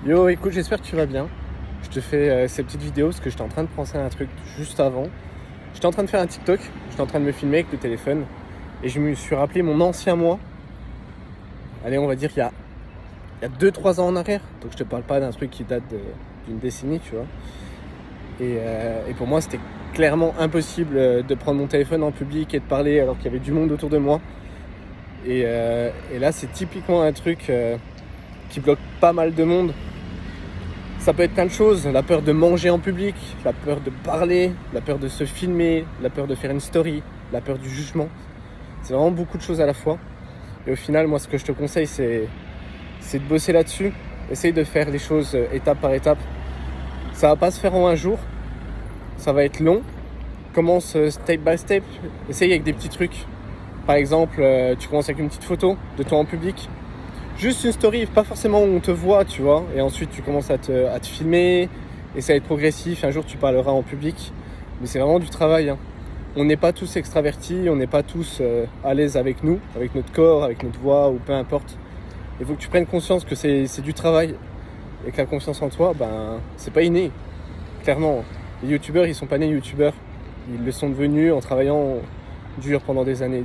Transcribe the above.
Yo, écoute, j'espère que tu vas bien. Je te fais ces petites vidéos parce que j'étais en train de penser à un truc juste avant. J'étais en train de faire un TikTok, j'étais en train de me filmer avec le téléphone et je me suis rappelé mon ancien moi. Allez, on va dire il y a 2-3 ans en arrière. Donc je te parle pas d'un truc qui date d'une décennie, tu vois. Et pour moi, c'était clairement impossible de prendre mon téléphone en public et de parler alors qu'il y avait du monde autour de moi. Et là, c'est typiquement un truc qui bloque pas mal de monde. Ça peut être plein de choses, la peur de manger en public, la peur de parler, la peur de se filmer, la peur de faire une story, la peur du jugement. C'est vraiment beaucoup de choses à la fois. Et au final, moi, ce que je te conseille, c'est de bosser là-dessus. Essaye de faire les choses étape par étape. Ça va pas se faire en un jour, ça va être long. Commence step by step, essaye avec des petits trucs. Par exemple, tu commences avec une petite photo de toi en public. Juste une story, pas forcément où on te voit, tu vois. Et ensuite, tu commences à te filmer. Et ça va être progressif. Un jour, tu parleras en public. Mais c'est vraiment du travail, hein. On n'est pas tous extravertis, on n'est pas tous à l'aise avec nous, avec notre corps, avec notre voix ou peu importe. Il faut que tu prennes conscience que c'est du travail. Et que la confiance en toi, c'est pas inné. Clairement, les youtubeurs, ils sont pas nés youtubeurs. Ils le sont devenus en travaillant dur pendant des années.